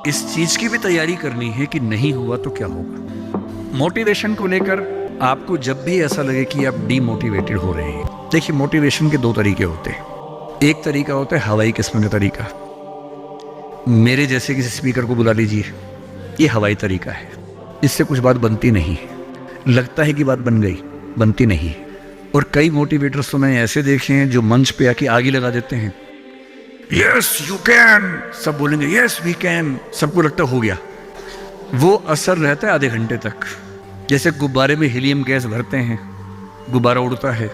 इस चीज की भी तैयारी करनी है कि नहीं हुआ तो क्या होगा। मोटिवेशन को लेकर आपको जब भी ऐसा लगे कि आप डीमोटिवेटेड हो रहे हैं, देखिए मोटिवेशन के दो तरीके होते हैं। एक तरीका होता है हवाई किस्म का तरीका, मेरे जैसे किसी स्पीकर को बुला लीजिए, ये हवाई तरीका है, इससे कुछ बात बनती नहीं है, लगता है कि बात बन गई, बनती नहीं है। और कई मोटिवेटर्स तो मैंने ऐसे देखे हैं जो मंच पे आके आग ही लगा देते हैं, यस यू कैन, सब बोलेंगे यस वी कैन, सबको लगता हो गया। वो असर रहता है आधे घंटे तक, जैसे गुब्बारे में हीलियम गैस भरते हैं, गुब्बारा उड़ता है,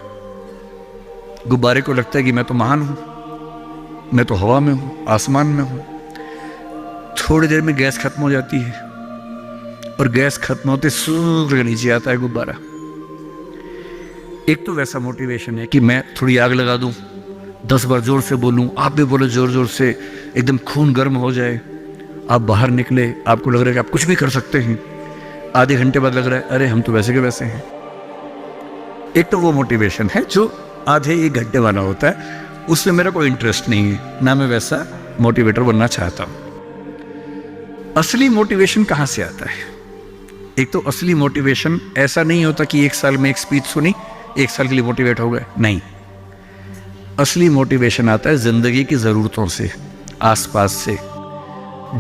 गुब्बारे को लगता है कि मैं तो महान हूं, मैं तो हवा में हूं, आसमान में हूं। थोड़ी देर में गैस खत्म हो जाती है और गैस खत्म होते सूर्य के नीचे आता है गुब्बारा। एक तो वैसा मोटिवेशन है कि मैं थोड़ी आग लगा दूं, 10 बार जोर से बोलूं, आप भी बोलो जोर जोर से, एकदम खून गर्म हो जाए, आप बाहर निकले, आपको लग रहा है कि आप कुछ भी कर सकते हैं, आधे घंटे बाद लग रहा है अरे हम तो वैसे के वैसे हैं। एक तो वो मोटिवेशन है जो आधे एक घंटे वाला होता है, उसमें मेरा कोई इंटरेस्ट नहीं है, ना मैं वैसा मोटिवेटर बनना चाहता हूं। असली मोटिवेशन कहां से आता है? एक तो असली मोटिवेशन ऐसा नहीं होता कि 1 साल में एक स्पीच सुनी, 1 साल के लिए मोटिवेट हो गए, नहीं। असली मोटिवेशन आता है जिंदगी की जरूरतों से, आसपास से,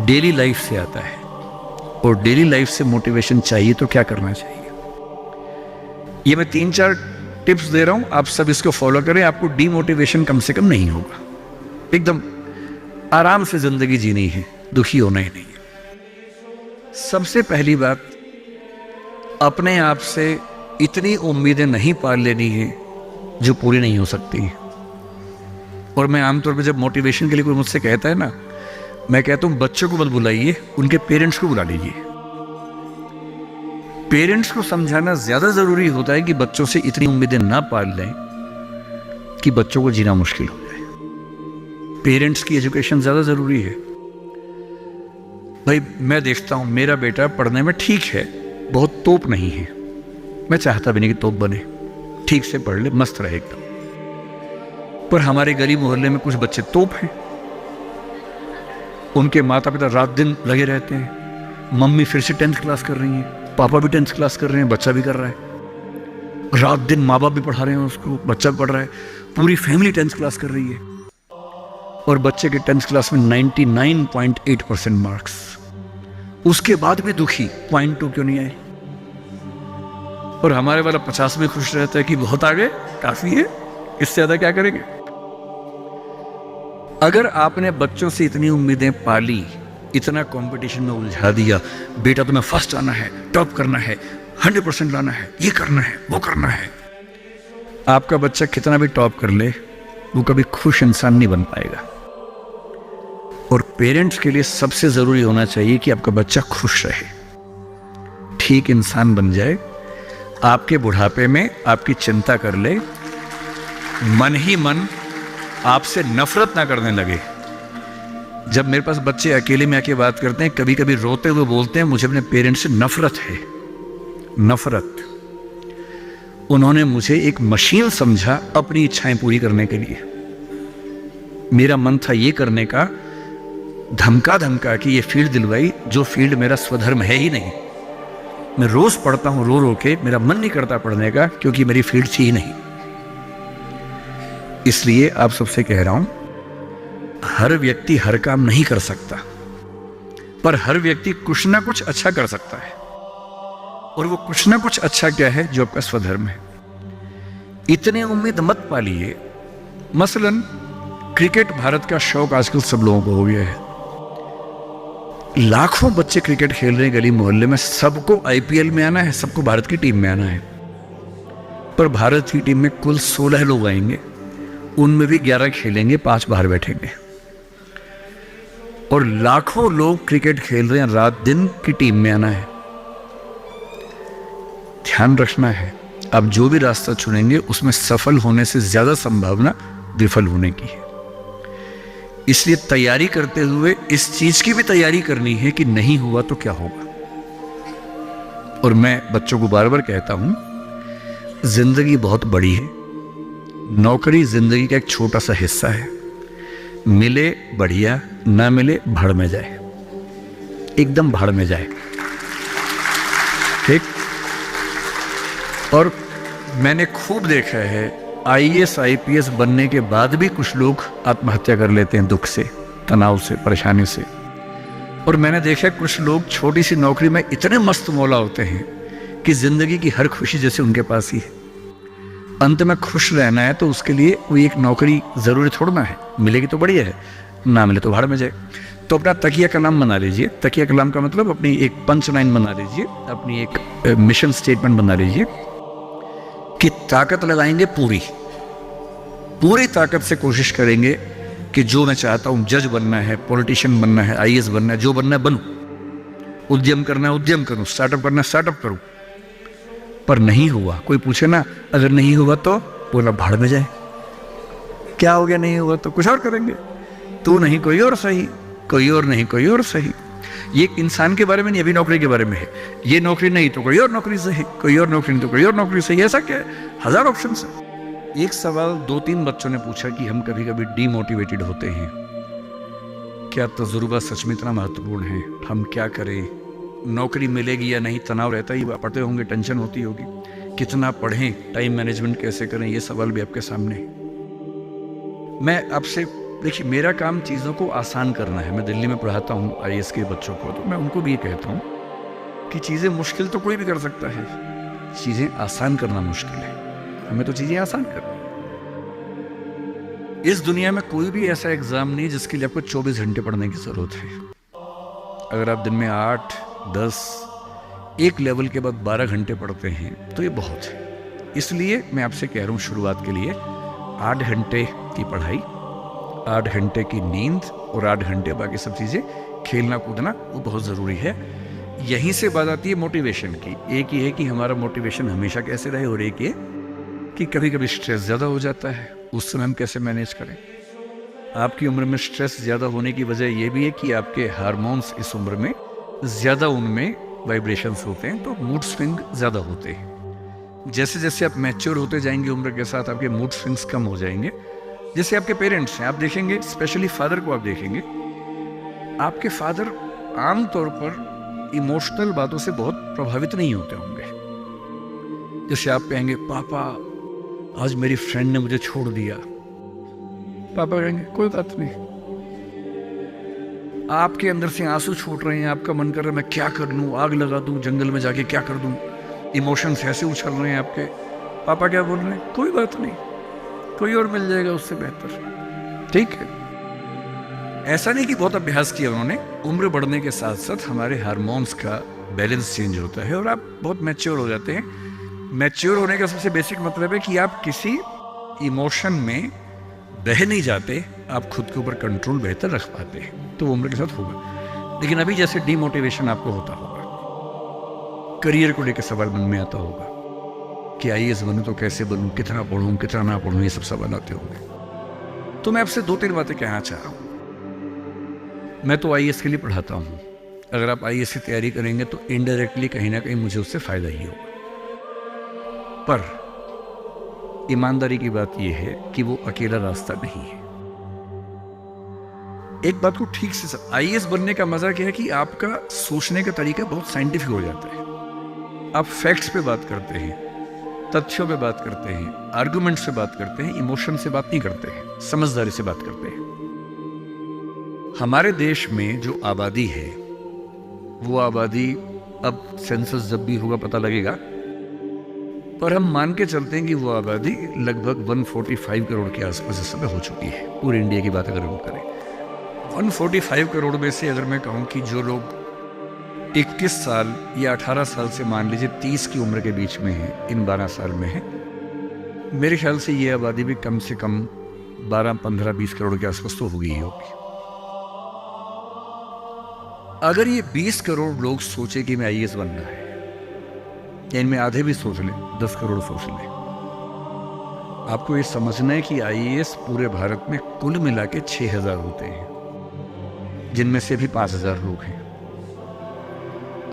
डेली लाइफ से आता है। और डेली लाइफ से मोटिवेशन चाहिए तो क्या करना चाहिए? ये मैं 3-4 टिप्स दे रहा हूं, आप सब इसको फॉलो करें, आपको डीमोटिवेशन कम से कम नहीं होगा। एकदम आराम से जिंदगी जीनी है, दुखी होना ही नहीं है। सबसे पहली बात, अपने आप से इतनी उम्मीदें नहीं पाल लेनी है जो पूरी नहीं हो सकती। और मैं आमतौर पे जब मोटिवेशन के लिए कोई मुझसे कहता है ना, मैं कहता हूं बच्चों को मत बुलाइए, उनके पेरेंट्स को बुला लीजिए। पेरेंट्स को समझाना ज्यादा जरूरी होता है कि बच्चों से इतनी उम्मीदें ना पाल लें कि बच्चों को जीना मुश्किल हो जाए। पेरेंट्स की एजुकेशन ज्यादा जरूरी है। भाई मैं देखता हूं मेरा बेटा पढ़ने में ठीक है, बहुत तोप नहीं है, मैं चाहता भी नहीं कि तोप बने, ठीक से पढ़ ले, मस्त रहे एकदम। पर हमारे गली मोहल्ले में कुछ बच्चे तोप हैं, उनके माता पिता रात दिन लगे रहते हैं, मम्मी फिर से 10th क्लास कर रही है, पापा भी 10th क्लास कर रहे हैं, बच्चा भी कर रहा है, रात दिन माँ बाप भी पढ़ा रहे हैं उसको, बच्चा भी पढ़ रहा है, पूरी फैमिली 10th क्लास कर रही है। और बच्चे के 10th क्लास में 99.8% मार्क्स, उसके बाद भी दुखी, 0.2 क्यों नहीं आए? और हमारे वाला 50 में खुश रहता है कि बहुत आगे, काफी है, इससे ज्यादा क्या करेंगे? अगर आपने बच्चों से इतनी उम्मीदें पाली, इतना कंपटीशन में उलझा दिया, बेटा तुम्हें फर्स्ट आना है, टॉप करना है, 100% लाना है, ये करना है, वो करना है, आपका बच्चा कितना भी टॉप कर ले, वो कभी खुश इंसान नहीं बन पाएगा। और पेरेंट्स के लिए सबसे जरूरी होना चाहिए कि आपका बच्चा खुश रहे, ठीक इंसान बन जाए, आपके बुढ़ापे में आपकी चिंता कर ले, मन ही मन आपसे नफरत ना करने लगे। जब मेरे पास बच्चे अकेले में आके बात करते हैं, कभी कभी रोते हुए बोलते हैं मुझे अपने पेरेंट्स से नफरत है, नफरत। उन्होंने मुझे एक मशीन समझा अपनी इच्छाएं पूरी करने के लिए। मेरा मन था ये करने का, धमका धमका के ये फील्ड दिलवाई जो फील्ड मेरा स्वधर्म है ही नहीं। मैं रोज पढ़ता हूं रो रो के, मेरा मन नहीं करता पढ़ने का क्योंकि मेरी फील्ड थी ही नहीं। इसलिए आप सबसे कह रहा हूं, हर व्यक्ति हर काम नहीं कर सकता, पर हर व्यक्ति कुछ ना कुछ अच्छा कर सकता है। और वो कुछ ना कुछ अच्छा क्या है? जो आपका स्वधर्म है। इतने उम्मीद मत पालिए। मसलन क्रिकेट भारत का शौक आजकल सब लोगों को हो गया है, लाखों बच्चे क्रिकेट खेल रहे हैं गली मोहल्ले में, सबको आईपीएल में आना है, सबको भारत की टीम में आना है। पर भारत की टीम में कुल 16 लोग आएंगे, उनमें भी 11 खेलेंगे, 5 बाहर बैठेंगे। और लाखों लोग क्रिकेट खेल रहे हैं, रात दिन की टीम में आना है। ध्यान रखना है, आप जो भी रास्ता चुनेंगे उसमें सफल होने से ज्यादा संभावना विफल होने की है। इसलिए तैयारी करते हुए इस चीज की भी तैयारी करनी है कि नहीं हुआ तो क्या होगा। और मैं बच्चों को बार बार कहता हूं, जिंदगी बहुत बड़ी है, नौकरी जिंदगी का एक छोटा सा हिस्सा है, मिले बढ़िया, ना मिले भड़ में जाए। एकदम भाड़ में जाए। ठीक। और मैंने खूब देखा है आईएएस आईपीएस बनने के बाद भी कुछ लोग आत्महत्या कर लेते हैं, दुख से, तनाव से, परेशानी से। और मैंने देखा कुछ लोग छोटी सी नौकरी में इतने मस्त मौला होते हैं कि जिंदगी की हर खुशी जैसे उनके पास ही है। अंत में खुश रहना है तो उसके लिए कोई एक नौकरी जरूरी थोड़ना है, मिलेगी तो बढ़िया है, ना मिले तो भाड़ में जाए। तो अपना तकिया कलाम बना लीजिए। तकिया कलाम का मतलब अपनी एक पंच लाइन बना लीजिए, अपनी एक मिशन स्टेटमेंट बना लीजिए कि ताकत लगाएंगे पूरी ताकत से कोशिश करेंगे कि जो मैं चाहता हूं, जज बनना है, पॉलिटिशियन बनना है, आईएएस बनना है, जो बनना है बनूं, उद्यम करना है उद्यम करूं, स्टार्टअप करना है स्टार्टअप करूं। पर नहीं हुआ, कोई पूछे ना, अगर नहीं हुआ तो बोला भाड़ में जाए। क्या हो गया, नहीं हुआ तो कुछ और करेंगे। तू नहीं कोई और सही, कोई और नहीं कोई और सही। ये एक इंसान के बारे में नहीं, अभी नौकरी के बारे में है। ये नौकरी नहीं तो कोई और नौकरी सही, कोई और नौकरी नहीं तो कोई और नौकरी सही। ऐसा क्या है, हजार ऑप्शन है। एक सवाल 2-3 बच्चों ने पूछा कि हम कभी कभी डीमोटिवेटेड होते हैं, क्या तजुर्बा सच में इतना महत्वपूर्ण है, हम क्या करें, नौकरी मिलेगी या नहीं, तनाव रहता ही, पढ़ते होंगे, टेंशन होती होगी, कितना पढ़ें, टाइम मैनेजमेंट कैसे करें, ये सवाल भी आपके सामने है। मैं आपसे, देखिए मेरा काम चीज़ों को आसान करना है। मैं दिल्ली में पढ़ाता हूँ आईएएस के बच्चों को, तो मैं उनको भी ये कहता हूँ कि चीज़ें मुश्किल तो कोई भी कर सकता है, चीज़ें आसान करना मुश्किल है। हमें तो चीज़ें आसान करनी। इस दुनिया में कोई भी ऐसा एग्जाम नहीं जिसके लिए आपको 24 घंटे पढ़ने की जरूरत है। अगर आप दिन में 8, 10, एक लेवल के बाद 12 घंटे पढ़ते हैं तो ये बहुत है। इसलिए मैं आपसे कह रहा हूँ शुरुआत के लिए 8 घंटे की पढ़ाई, 8 घंटे की नींद और 8 घंटे बाकी सब चीज़ें, खेलना कूदना, वो बहुत ज़रूरी है। यहीं से बात आती है मोटिवेशन की। एक ये है कि हमारा मोटिवेशन हमेशा कैसे रहे, और एक ये कि कभी कभी स्ट्रेस ज़्यादा हो जाता है, उस समय हम कैसे मैनेज करें। आपकी उम्र में स्ट्रेस ज़्यादा होने की वजह यह भी है कि आपके हार्मोन्स इस उम्र में ज़्यादा, उनमें वाइब्रेशंस होते हैं, तो मूड स्विंग ज़्यादा होते हैं। जैसे जैसे आप मैच्योर होते जाएंगे उम्र के साथ, आपके मूड स्विंग्स कम हो जाएंगे। जैसे आपके पेरेंट्स हैं, आप देखेंगे, स्पेशली फादर को आप देखेंगे, आपके फादर आमतौर पर इमोशनल बातों से बहुत प्रभावित नहीं होते होंगे। जैसे आप कहेंगे पापा आज मेरी फ्रेंड ने मुझे छोड़ दिया, पापा कहेंगे कोई बात नहीं। आपके अंदर से आंसू छूट रहे हैं, आपका मन कर रहा है मैं क्या कर लूं, आग लगा दूं, जंगल में जाके क्या कर दूं, इमोशंस ऐसे उछल रहे हैं आपके। पापा क्या बोल रहे हैं, कोई बात नहीं, कोई और मिल जाएगा उससे बेहतर। ठीक है। ऐसा नहीं कि बहुत अभ्यास किया उन्होंने। उम्र बढ़ने के साथ साथ हमारे हार्मोन्स का बैलेंस चेंज होता है और आप बहुत मैच्योर हो जाते हैं। मैच्योर होने का सबसे बेसिक मतलब है कि आप किसी इमोशन में बह नहीं जाते, आप खुद के ऊपर कंट्रोल बेहतर रख पाते हैं। तो उम्र के साथ होगा। लेकिन अभी जैसे डीमोटिवेशन आपको होता होगा, करियर को लेकर सवाल मन में आता होगा कि आईएएस बनूं तो कैसे बनूं, कितना पढ़ूं, कितना ना पढ़ूं, ये सब सवाल आते होंगे। तो मैं आपसे 2-3 बातें कहना चाह रहा हूं। मैं तो आईएएस के लिए पढ़ाता हूं। अगर आप आईएएस की तैयारी करेंगे तो इनडायरेक्टली कहीं ना कहीं मुझे उससे फायदा ही होगा। पर ईमानदारी की बात यह है कि वो अकेला रास्ता नहीं है। एक बात को ठीक से, आईएएस बनने का मजा क्या है कि आपका सोचने का तरीका बहुत साइंटिफिक हो जाता है। आप फैक्ट्स पे बात करते हैं, तथ्यों पे बात करते हैं, आर्गुमेंट से बात करते हैं, इमोशन से बात नहीं करते हैं, समझदारी से बात करते हैं। हमारे देश में जो आबादी है, वो आबादी, अब सेंसस जब भी होगा पता लगेगा, पर हम मान के चलते हैं कि वो आबादी लगभग 145 करोड़ के आसपास इस समय हो चुकी है। पूरे इंडिया की बात अगर हम करें, 145 करोड़ में से अगर मैं कहूँ कि जो लोग 21 साल या 18 साल से मान लीजिए 30 की उम्र के बीच में है, इन 12 साल में है, मेरे ख्याल से ये आबादी भी कम से कम 12, 15, 20 करोड़ के आसपास तो होगी ही होगी। अगर ये 20 करोड़ लोग सोचे कि मैं आईएएस बनना है, या इनमें आधे भी सोच लें, 10 करोड़ सोच लें, आपको ये समझना है कि आईएएस पूरे भारत में कुल मिला के 6000 होते हैं, जिनमें से भी 5000 लोग हैं।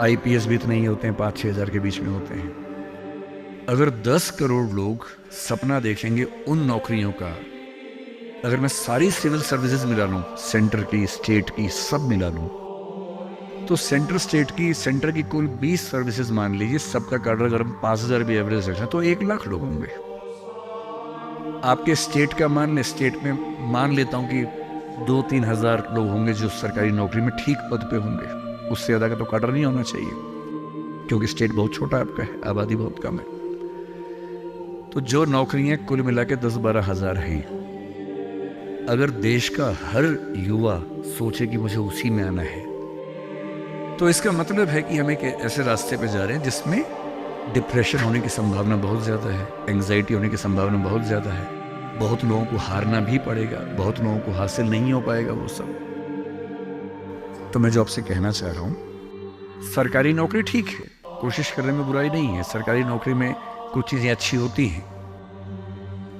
आईपीएस भी इतने ही होते हैं, 5-6 हजार के बीच में होते हैं। अगर 10 करोड़ लोग सपना देखेंगे उन नौकरियों का, अगर मैं सारी सिविल सर्विसेज मिला लूं, सेंटर की, स्टेट की, सब मिला लूं, तो सेंटर की कुल 20 सर्विसेज मान लीजिए, सबका कार्डर अगर हम 5,000 भी एवरेज रखें तो 1 लाख लोग होंगे। आपके स्टेट का मान ले, स्टेट में मान लेता हूं कि 2-3 हज़ार लोग होंगे जो सरकारी नौकरी में ठीक पद पे होंगे। उससे ज़्यादा का तो कार्डर नहीं होना चाहिए, क्योंकि स्टेट बहुत छोटा आपका है, आबादी बहुत कम है। तो जो नौकरियां कुल मिला के 10-12 हज़ार हैं, अगर देश का हर युवा सोचे कि मुझे उसी में आना है, तो इसका मतलब है कि हम एक ऐसे रास्ते पे जा रहे हैं जिसमें डिप्रेशन होने की संभावना बहुत ज़्यादा है, एंग्जाइटी होने की संभावना बहुत ज़्यादा है। बहुत लोगों को हारना भी पड़ेगा, बहुत लोगों को हासिल नहीं हो पाएगा वो सब। तो मैं जो आपसे कहना चाह रहा हूँ, सरकारी नौकरी ठीक है, कोशिश करने में बुराई नहीं है, सरकारी नौकरी में कुछ चीज़ें अच्छी होती हैं,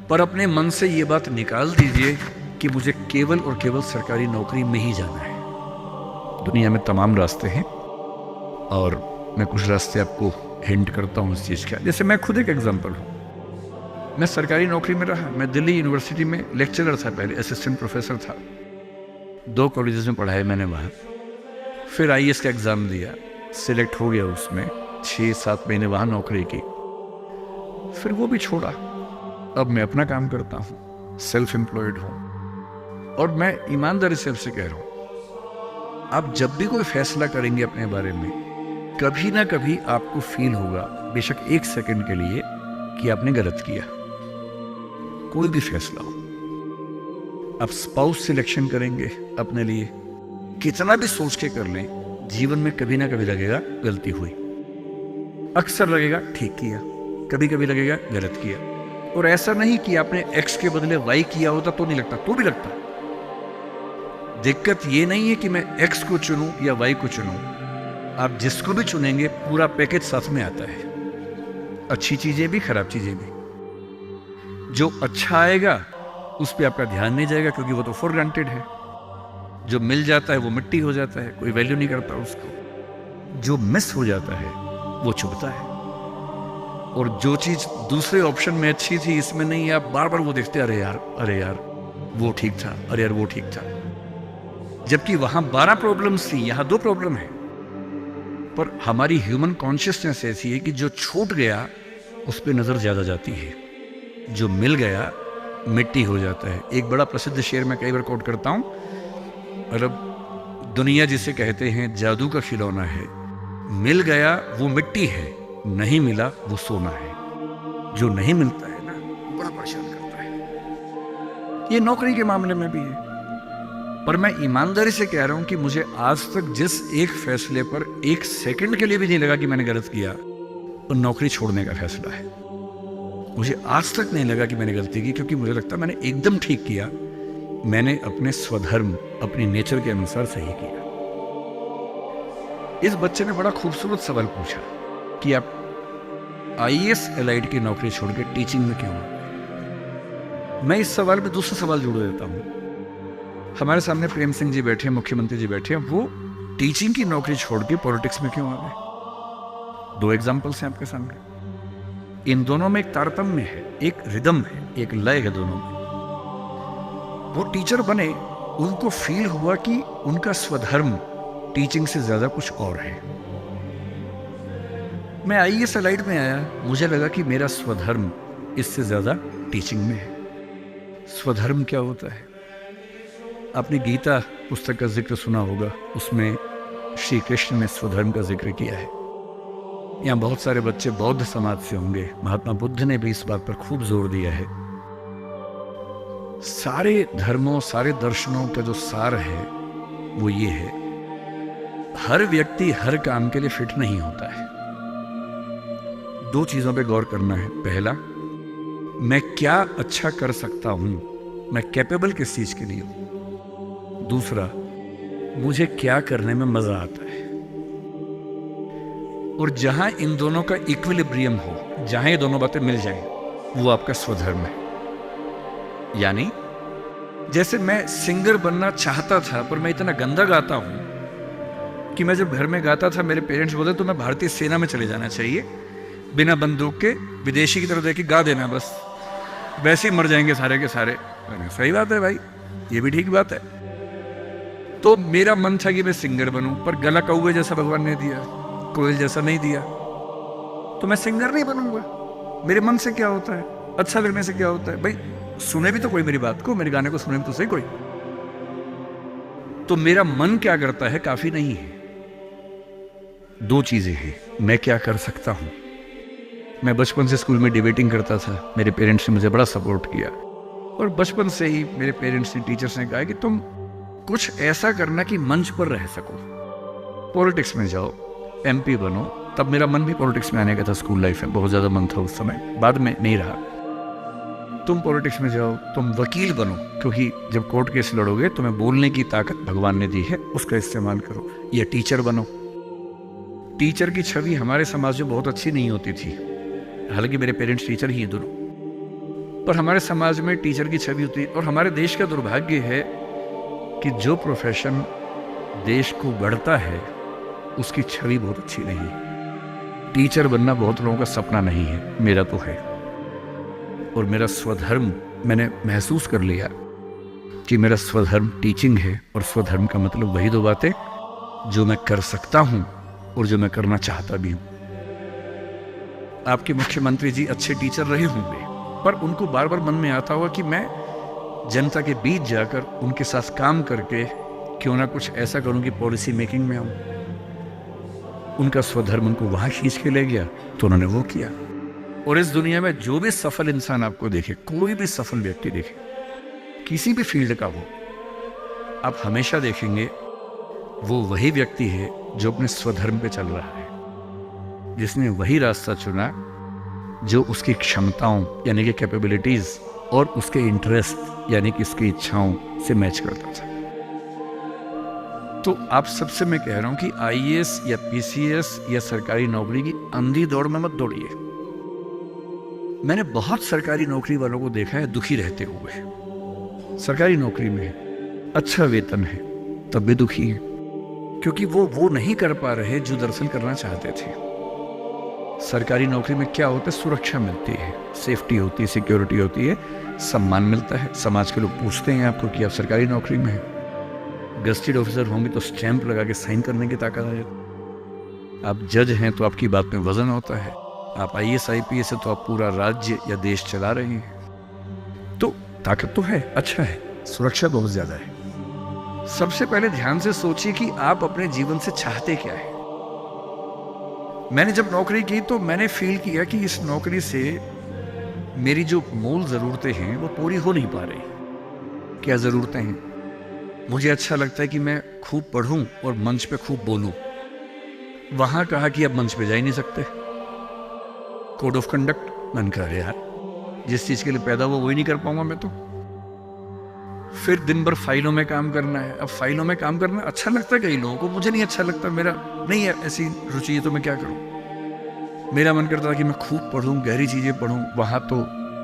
पर अपने मन से ये बात निकाल दीजिए कि मुझे केवल और केवल सरकारी नौकरी में ही जाना है। दुनिया में तमाम रास्ते हैं और मैं कुछ रास्ते आपको हिंट करता हूँ इस चीज़ का। जैसे मैं खुद एक एग्जांपल हूँ, मैं सरकारी नौकरी में रहा, मैं दिल्ली यूनिवर्सिटी में लेक्चरर था, पहले असिस्टेंट प्रोफेसर था, 2 कॉलेजेस में पढ़ाया मैंने वहाँ। फिर IAS का एग्ज़ाम दिया, सिलेक्ट हो गया, उसमें 6-7 महीने वहाँ नौकरी की, फिर वो भी छोड़ा। अब मैं अपना काम करता हूँ, सेल्फ एम्प्लॉयड हूँ। और मैं ईमानदारी से आपसे कह रहा हूँ, आप जब भी कोई फैसला करेंगे अपने बारे में, कभी ना कभी आपको फील होगा, बेशक 1 सेकंड के लिए, कि आपने गलत किया। कोई भी फैसला हो, आप स्पाउस सिलेक्शन करेंगे अपने लिए, कितना भी सोच के कर लें, जीवन में कभी ना कभी लगेगा गलती हुई, अक्सर लगेगा ठीक किया, कभी कभी लगेगा गलत किया। और ऐसा नहीं कि आपने X के बदले Y किया होता तो नहीं लगता, तो भी लगता। दिक्कत ये नहीं है कि मैं X को चुनूं या Y को चुनूं, आप जिसको भी चुनेंगे पूरा पैकेज साथ में आता है, अच्छी चीजें भी, खराब चीजें भी। जो अच्छा आएगा उस पर आपका ध्यान नहीं जाएगा, क्योंकि वो तो फॉर ग्रांटेड है। जो मिल जाता है वो मिट्टी हो जाता है, कोई वैल्यू नहीं करता उसको। जो मिस हो जाता है वो चुभता है। और जो चीज दूसरे ऑप्शन में अच्छी थी, इसमें नहीं, आप बार बार वो देखते, अरे यार वो ठीक था, अरे यार वो ठीक था। जबकि वहां 12 प्रॉब्लम्स थी, यहां 2 प्रॉब्लम है। पर हमारी ह्यूमन कॉन्शियसनेस ऐसी है कि जो छूट गया उस पर नजर ज्यादा जाती है, जो मिल गया मिट्टी हो जाता है। एक बड़ा प्रसिद्ध शेर मैं कई बार कोट करता हूं, मतलब दुनिया जिसे कहते हैं जादू का खिलौना है, मिल गया वो मिट्टी है, नहीं मिला वो सोना है। जो नहीं मिलता है ना, बड़ा परेशान करता है। ये नौकरी के मामले में भी है। पर मैं ईमानदारी से कह रहा हूं कि मुझे आज तक जिस एक फैसले पर 1 सेकंड के लिए भी नहीं लगा कि मैंने गलत किया, वो नौकरी छोड़ने का फैसला है। मुझे आज तक नहीं लगा कि मैंने गलती की, क्योंकि मुझे लगता मैंने एकदम ठीक किया। मैंने अपने स्वधर्म, अपनी नेचर के अनुसार सही किया। इस बच्चे ने बड़ा खूबसूरत सवाल पूछा कि आप IAS एलाइड की नौकरी छोड़ के टीचिंग में क्यों आए? मैं इस सवाल में दूसरा सवाल जोड़ देता हूं। हमारे सामने प्रेम सिंह जी बैठे हैं, मुख्यमंत्री जी बैठे हैं, वो टीचिंग की नौकरी छोड़ के पॉलिटिक्स में क्यों आ गए? 2 एग्जाम्पल्स हैं आपके सामने। इन दोनों में एक तारतम्य है, एक रिदम है, एक लय है दोनों में। वो टीचर बने, उनको फील हुआ कि उनका स्वधर्म टीचिंग से ज्यादा कुछ और है। मैं IAS एलाइड में आया, मुझे लगा कि मेरा स्वधर्म इससे ज्यादा टीचिंग में है। स्वधर्म क्या होता है? आपने गीता पुस्तक का जिक्र सुना होगा, उसमें श्री कृष्ण ने स्वधर्म का जिक्र किया है। यहाँ बहुत सारे बच्चे बौद्ध समाज से होंगे, महात्मा बुद्ध ने भी इस बात पर खूब जोर दिया है। सारे धर्मों, सारे दर्शनों का जो सार है वो ये है, हर व्यक्ति हर काम के लिए फिट नहीं होता है। 2 चीजों पे गौर करना है। पहला, मैं क्या अच्छा कर सकता हूं, मैं कैपेबल किस चीज के लिए हूं। दूसरा, मुझे क्या करने में मजा आता है। और जहां इन दोनों का इक्विलिब्रियम हो, जहां ये दोनों बातें मिल जाएं, वो आपका स्वधर्म है। यानी जैसे मैं सिंगर बनना चाहता था, पर मैं इतना गंदा गाता हूं कि मैं जब घर में गाता था, मेरे पेरेंट्स बोलते तो मैं भारतीय सेना में चले जाना चाहिए, बिना बंदूक के विदेशी की तरह देख के गा देना, बस वैसे ही मर जाएंगे सारे के सारे। सही बात है भाई, ये भी ठीक बात है। तो मेरा मन था कि मैं सिंगर बनूं, पर गला कौवे जैसा भगवान ने दिया, कोयल जैसा नहीं दिया, तो मैं सिंगर नहीं बनूंगा। मेरे मन से क्या होता है, अच्छा लगने से क्या होता है भाई, सुने भी तो कोई मेरी बात को, मेरे गाने को सुने भी तो सही कोई। तो मेरा मन क्या करता है काफी नहीं है। दो चीजें हैं, मैं क्या कर सकता हूं। मैं बचपन से स्कूल में डिबेटिंग करता था, मेरे पेरेंट्स ने मुझे बड़ा सपोर्ट किया, और बचपन से ही मेरे पेरेंट्स ने, टीचर्स ने कहा कि तुम कुछ ऐसा करना कि मंच पर रह सको, पॉलिटिक्स में जाओ, एमपी बनो। तब मेरा मन भी पॉलिटिक्स में आने का था, स्कूल लाइफ में बहुत ज़्यादा मन था उस समय, बाद में नहीं रहा। तुम पॉलिटिक्स में जाओ, तुम वकील बनो, क्योंकि जब कोर्ट केस लड़ोगे तुम्हें बोलने की ताकत भगवान ने दी है, उसका इस्तेमाल करो। या टीचर बनो। टीचर की छवि हमारे समाज में बहुत अच्छी नहीं होती थी, हालांकि मेरे पेरेंट्स टीचर ही हैं दोनों, पर हमारे समाज में टीचर की छवि होती है। और हमारे देश का दुर्भाग्य है कि जो प्रोफेशन देश को गढ़ता है उसकी छवि बहुत अच्छी नहीं है। टीचर बनना बहुत लोगों का सपना नहीं है, मेरा तो है। और मेरा स्वधर्म, मैंने महसूस कर लिया कि मेरा स्वधर्म टीचिंग है, और स्वधर्म का मतलब वही दो बातें जो मैं कर सकता हूं और जो मैं करना चाहता भी हूं। आपके मुख्यमंत्री जी अच्छे टीचर रहे होंगे, पर उनको बार बार मन में आता होगा कि मैं जनता के बीच जाकर उनके साथ काम करके क्यों ना कुछ ऐसा करूं कि पॉलिसी मेकिंग में आऊं। उनका स्वधर्म उनको वहां खींच के ले गया, तो उन्होंने वो किया। और इस दुनिया में जो भी सफल इंसान आपको देखे, कोई भी सफल व्यक्ति देखे, किसी भी फील्ड का हो, आप हमेशा देखेंगे वो वही व्यक्ति है जो अपने स्वधर्म पे चल रहा है, जिसने वही रास्ता चुना जो उसकी क्षमताओं यानी कि कैपेबिलिटीज और उसके इंटरेस्ट यानी कि उसकी इच्छाओं से मैच करता था। तो आप सबसे मैं कह रहा हूं कि आईएएस या पीसीएस या सरकारी नौकरी की अंधी दौड़ में मत दौड़िए। मैंने बहुत सरकारी नौकरी वालों को देखा है दुखी रहते हुए। सरकारी नौकरी में अच्छा वेतन है तब भी दुखी है, क्योंकि वो नहीं कर पा रहे जो दरअसल करना चाहते थे। सरकारी नौकरी में क्या होता है, सुरक्षा मिलती है, सेफ्टी होती है, सिक्योरिटी होती है, सम्मान मिलता है, समाज के लोग पूछते हैं आपको कि आप सरकारी नौकरी में हैं। गस्टेड ऑफिसर होंगे तो स्टैंप लगा के साइन करने की ताकत आ जाती। आप जज हैं तो आपकी बात में वजन होता है। आप आईएएस आईपीएस है तो आप पूरा राज्य या देश चला रहे हैं। तो ताकत तो है, अच्छा है, सुरक्षा बहुत ज्यादा है। सबसे पहले ध्यान से सोचिए कि आप अपने जीवन से चाहते क्या है। मैंने जब नौकरी की तो मैंने फील किया कि इस नौकरी से मेरी जो मूल ज़रूरतें हैं वो पूरी हो नहीं पा रही। क्या ज़रूरतें हैं? मुझे अच्छा लगता है कि मैं खूब पढ़ूं और मंच पे खूब बोलूं। वहां कहा कि अब मंच पे जा ही नहीं सकते, कोड ऑफ कंडक्ट। मन कर यार, जिस चीज़ के लिए पैदा हुआ वही नहीं कर पाऊंगा मैं तो। फिर दिन भर फाइलों में काम करना है। अब फाइलों में काम करना अच्छा लगता है कई लोगों को, मुझे नहीं अच्छा लगता, मेरा नहीं है ऐसी रुचि है, तो मैं क्या करूं। मेरा मन करता था कि मैं खूब पढ़ूं, गहरी चीज़ें पढ़ूं। वहाँ तो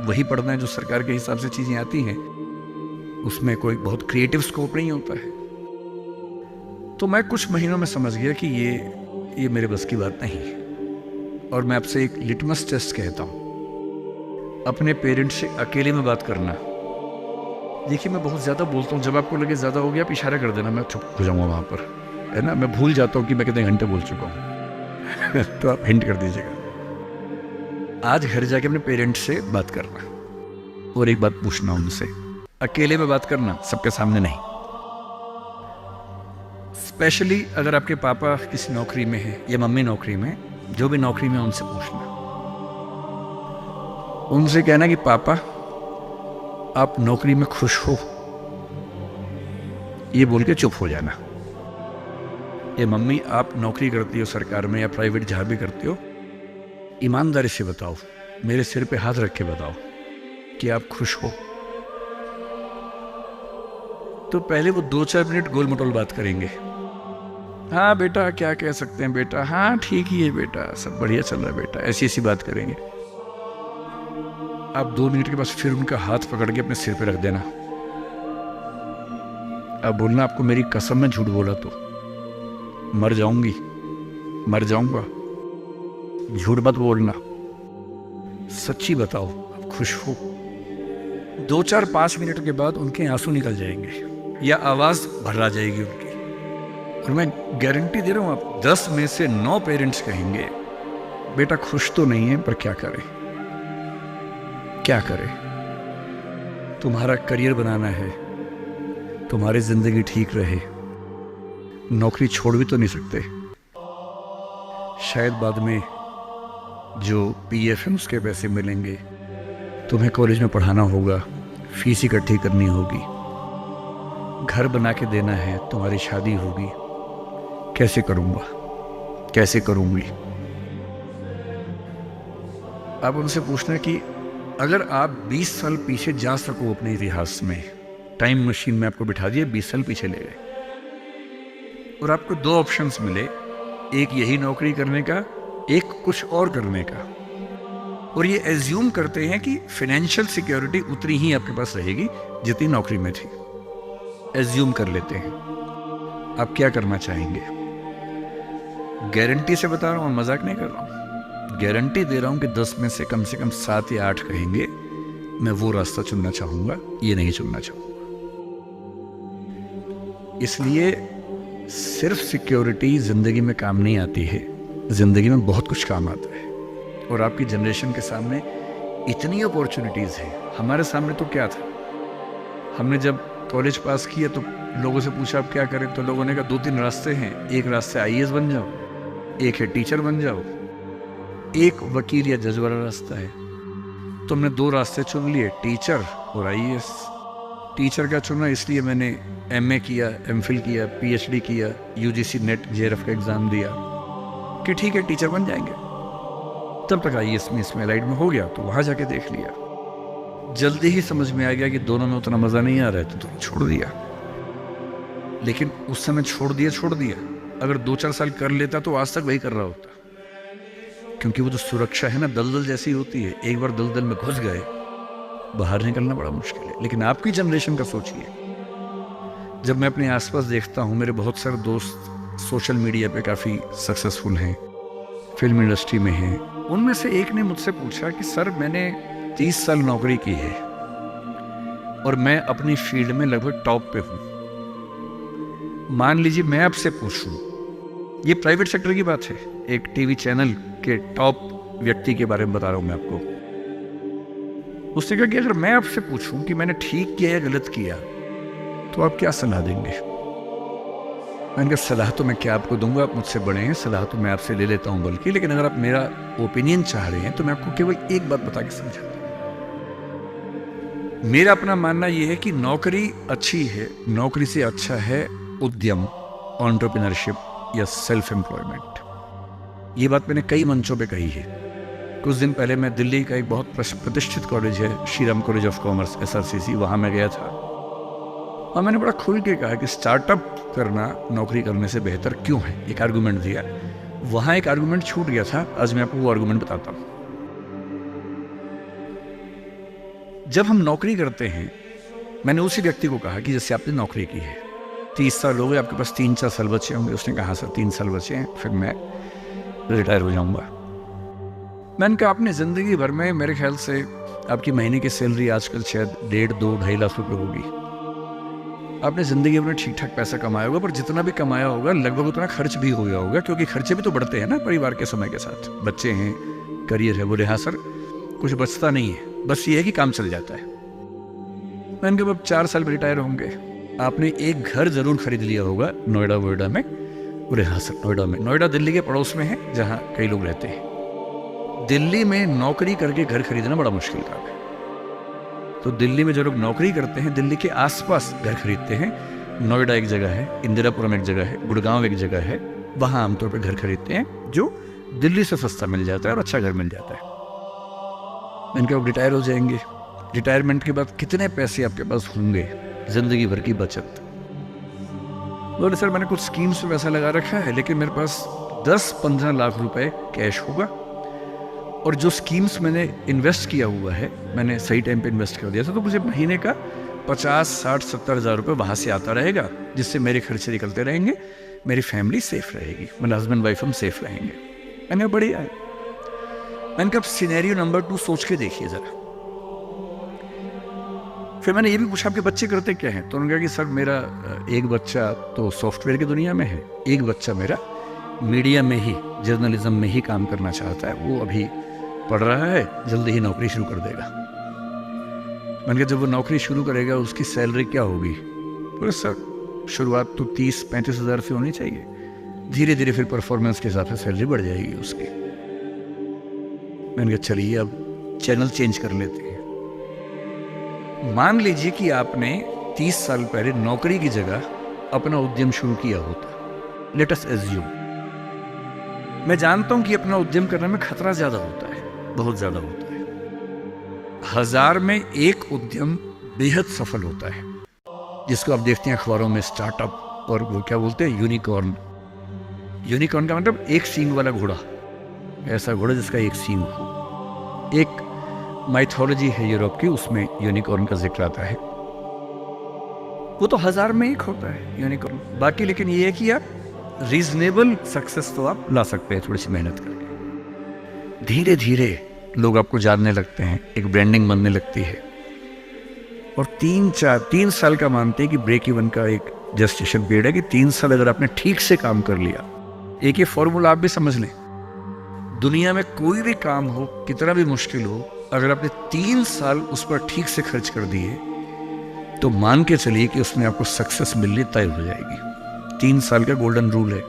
वही पढ़ना है जो सरकार के हिसाब से चीज़ें आती हैं, उसमें कोई बहुत क्रिएटिव स्कोप नहीं होता है। तो मैं कुछ महीनों में समझ गया कि ये मेरे बस की बात नहीं है। और मैं आपसे एक लिटमस टेस्ट कहता हूँ, अपने पेरेंट्स से अकेले में बात करना। देखिए मैं बहुत ज़्यादा बोलता हूँ, जब आपको लगे ज़्यादा हो गया आप इशारा कर देना, मैं चुप हो जाऊँगा वहाँ पर, है ना। मैं भूल जाता हूँ कि मैं कितने घंटे बोल चुका हूँ तो आप हिंट कर दीजिएगा। आज घर जाके अपने पेरेंट्स से बात करना और एक बात पूछना उनसे, अकेले में बात करना, सबके सामने नहीं। स्पेशली अगर आपके पापा किसी नौकरी में है या मम्मी नौकरी में, जो भी नौकरी में, उनसे पूछना। उनसे कहना कि पापा आप नौकरी में खुश हो, ये बोल के चुप हो जाना। ये मम्मी आप नौकरी करती हो सरकार में या प्राइवेट, जहां भी करती हो, ईमानदारी से बताओ, मेरे सिर पे हाथ रख के बताओ कि आप खुश हो। तो पहले वो 2-4 मिनट गोल मटोल बात करेंगे। हाँ बेटा क्या कह सकते हैं बेटा, हाँ ठीक ही है बेटा, सब बढ़िया चल रहा है बेटा, ऐसी ऐसी बात करेंगे। आप 2 मिनट के बाद फिर उनका हाथ पकड़ के अपने सिर पे रख देना। अब बोलना, आपको मेरी कसम में झूठ बोला तो मर जाऊंगी, मर जाऊंगा। झूठ मत बोलना, सच्ची बताओ आप खुश हो। 2-4-5 मिनट के बाद उनके आंसू निकल जाएंगे या आवाज भर्रा जाएगी उनकी। और मैं गारंटी दे रहा हूँ, आप 10 में से 9 पेरेंट्स कहेंगे बेटा खुश तो नहीं है पर क्या करें, क्या करें। तुम्हारा करियर बनाना है, तुम्हारी जिंदगी ठीक रहे, नौकरी छोड़ भी तो नहीं सकते। शायद बाद में जो पीएफ है उसके पैसे मिलेंगे, तुम्हें कॉलेज में पढ़ाना होगा, फीस इकट्ठी करनी होगी, घर बना के देना है, तुम्हारी शादी होगी। कैसे करूँगा, कैसे करूँगी। आप उनसे पूछना कि अगर आप 20 साल पीछे जा सको अपने इतिहास में, टाइम मशीन में आपको बिठा दिया, 20 साल पीछे ले गए और आपको 2 ऑप्शंस मिले, एक यही नौकरी करने का, एक कुछ और करने का, और ये एज्यूम करते हैं कि फाइनेंशियल सिक्योरिटी उतनी ही आपके पास रहेगी जितनी नौकरी में थी। एज्यूम कर लेते हैं। आप क्या करना चाहेंगे? गारंटी से बता रहा हूं, मजाक नहीं कर रहा हूं, गारंटी दे रहा हूं कि 10 में से कम 7 या 8 कहेंगे मैं वो रास्ता चुनना चाहूंगा, ये नहीं चुनना चाहूंगा। इसलिए सिर्फ सिक्योरिटी जिंदगी में काम नहीं आती है, जिंदगी में बहुत कुछ काम आता है। और आपकी जनरेशन के सामने इतनी अपॉर्चुनिटीज है। हमारे सामने तो क्या था, हमने जब कॉलेज पास किया तो लोगों से पूछा आप क्या करें, तो लोगों ने कहा 2-3 रास्ते हैं, एक रास्ते आईएएस बन जाओ, एक है टीचर बन जाओ, एक वकील या जज वाला रास्ता है। तो हमने 2 रास्ते चुन लिए, टीचर और आईएएस। टीचर का चुना इसलिए मैंने एमए किया, एमफिल किया, पीएचडी किया, यूजीसी नेट जेआरएफ का एग्जाम दिया कि ठीक है टीचर बन जाएंगे। तब तक आईएएस में इसमें एलाइड में हो गया तो वहां जाके देख लिया। जल्दी ही समझ में आ गया कि दोनों में उतना मजा नहीं आ रहा है तो दोनों छोड़ दिया। लेकिन उस समय छोड़ दिया। अगर 2-4 साल कर लेता तो आज तक वही कर रहा होता, क्योंकि वो जो सुरक्षा है ना, दलदल जैसी होती है, एक बार दलदल में घुस गए बाहर निकलना बड़ा मुश्किल है। लेकिन आपकी जनरेशन का सोचिए, जब मैं अपने आसपास देखता हूं, मेरे बहुत सारे दोस्त सोशल मीडिया पे काफी सक्सेसफुल हैं, फिल्म इंडस्ट्री में हैं। उनमें से एक ने मुझसे पूछा कि सर मैंने 30 साल नौकरी की है और मैं अपनी फील्ड में लगभग टॉप पे हूं। मान लीजिए मैं आपसे पूछूं, ये प्राइवेट सेक्टर की बात है, एक टीवी चैनल के टॉप व्यक्ति के बारे में बता रहा हूं मैं आपको। उसने कहा कि अगर मैं आपसे पूछूं कि मैंने ठीक किया या गलत किया तो आप क्या सलाह देंगे? मैंने कहा सलाह तो मैं क्या आपको दूंगा, आप मुझसे बड़े हैं, सलाह तो मैं आपसे ले लेता हूं बल्कि, लेकिन अगर आप मेरा ओपिनियन चाह रहे हैं तो मैं आपको केवल एक बात बता के समझाता हूं। मेरा अपना मानना यह है कि नौकरी अच्छी है, नौकरी से अच्छा है उद्यम, एंटरप्रेन्योरशिप या सेल्फ एम्प्लॉयमेंट। ये बात मैंने कई मंचों पे कही है। कुछ दिन पहले मैं दिल्ली का एक बहुत प्रतिष्ठित कॉलेज है, Shriram college of commerce SRCC, वहां मैं गया था और मैंने बड़ा खुल के कहा कि स्टार्टअप करना नौकरी करने से बेहतर क्यों है, एक आर्गुमेंट दिया। वहां एक आर्गुमेंट छूट गया था, आज मैं आपको वो आर्गुमेंट बताता हूं। जब हम नौकरी करते हैं, मैंने उसी व्यक्ति को कहा कि जैसे आपने नौकरी की है, 30 साल हो गए, आपके पास 3-4 साल बचे होंगे। उसने कहा सर 3 साल बचे हैं, फिर मैं रिटायर हो जाऊंगा। मैंने कहा आपने जिंदगी भर में मेरे ख्याल से आपकी महीने की सैलरी आजकल शायद 1.5-2-2.5 लाख रुपए होगी। आपने जिंदगी में ठीक ठाक पैसा कमाया होगा, पर जितना भी कमाया होगा लगभग उतना खर्च भी हो गया होगा, क्योंकि खर्चे भी तो बढ़ते हैं ना परिवार के समय के साथ। बच्चे हैं, करियर है। बोले हाँ सर कुछ बचता नहीं है, बस ये है कि काम चल जाता है। मैंने कहा अब 4 साल में रिटायर होंगे, आपने एक घर जरूर खरीद लिया होगा नोएडा में। बोले हाँ सर नोएडा में। नोएडा दिल्ली के पड़ोस में है जहाँ कई लोग रहते हैं। दिल्ली में नौकरी करके घर खरीदना बड़ा मुश्किल काम है, तो दिल्ली में जो लोग नौकरी करते हैं दिल्ली के आसपास घर खरीदते हैं। नोएडा एक जगह है, इंदिरापुरम एक जगह है, गुड़गांव एक जगह है, वहां आमतौर पर घर खरीदते हैं जो दिल्ली से सस्ता मिल जाता है और अच्छा घर मिल जाता है। मैंने कहा रिटायर हो जाएंगे, रिटायरमेंट के बाद कितने पैसे आपके पास होंगे, जिंदगी भर की बचत। बोले सर मैंने कुछ स्कीम्स में पैसा लगा रखा है, लेकिन मेरे पास 10-15 लाख रुपए कैश होगा, और जो स्कीम्स मैंने इन्वेस्ट किया हुआ है मैंने सही टाइम पे इन्वेस्ट कर दिया था, तो मुझे महीने का 50-60-70 हज़ार रुपये वहाँ से आता रहेगा, जिससे मेरे खर्चे निकलते रहेंगे, मेरी फैमिली सेफ रहेगी, मेरे हस्बैंड वाइफ हम सेफ रहेंगे। मैंने बढ़िया है। मैंने कहा सिनेरियो नंबर 2 सोच के देखिए ज़रा। फिर मैंने ये भी पूछा आपके बच्चे करते क्या हैं, तो उन्होंने कहा कि सर मेरा एक बच्चा तो सॉफ्टवेयर की दुनिया में है, एक बच्चा मेरा मीडिया में ही, जर्नलिज्म में ही काम करना चाहता है, वो अभी पढ़ रहा है, जल्दी ही नौकरी शुरू कर देगा। मैंने कहा जब वो नौकरी शुरू करेगा उसकी सैलरी क्या होगी? बोले सर शुरुआत तो 30-35 हज़ार से होनी चाहिए, धीरे धीरे फिर परफॉर्मेंस के हिसाब से सैलरी बढ़ जाएगी उसकी। मैंने कहा चलिए अब चैनल चेंज कर लेते हैं। मान लीजिए कि आपने 30 साल पहले नौकरी की जगह अपना उद्यम शुरू किया होता, लेट अस एज्यूम। मैं जानता हूं कि अपना उद्यम करने में खतरा ज्यादा होता है, बहुत ज्यादा होता है। 1000 में एक उद्यम बेहद सफल होता है, जिसको आप देखते हैं अखबारों में, स्टार्टअप, और वो क्या बोलते हैं, यूनिकॉर्न। यूनिकॉर्न का मतलब एक सींग वाला घोड़ा, ऐसा घोड़ा जिसका एक सींग हो। एक माइथोलॉजी है यूरोप की, उसमें यूनिकॉर्न का जिक्र आता है। वो तो 1000 में एक होता है यूनिकॉर्न। बाकी लेकिन ये है कि आप रीजनेबल सक्सेस तो आप ला सकते हैं थोड़ी सी मेहनत करके। धीरे धीरे लोग आपको जानने लगते हैं, एक ब्रांडिंग बनने लगती है, और 3 साल का मानते हैं कि ब्रेक इवन का एक जेस्टेशन पीरियड है, कि 3 साल अगर आपने ठीक से काम कर लिया। एक ये फॉर्मूला आप भी समझ लें, दुनिया में कोई भी काम हो, कितना भी मुश्किल हो, अगर आपने 3 साल उस पर ठीक से खर्च कर दिए तो मान के चलिए कि उसमें आपको सक्सेस मिलनी तय हो जाएगी। 3 साल का गोल्डन रूल है।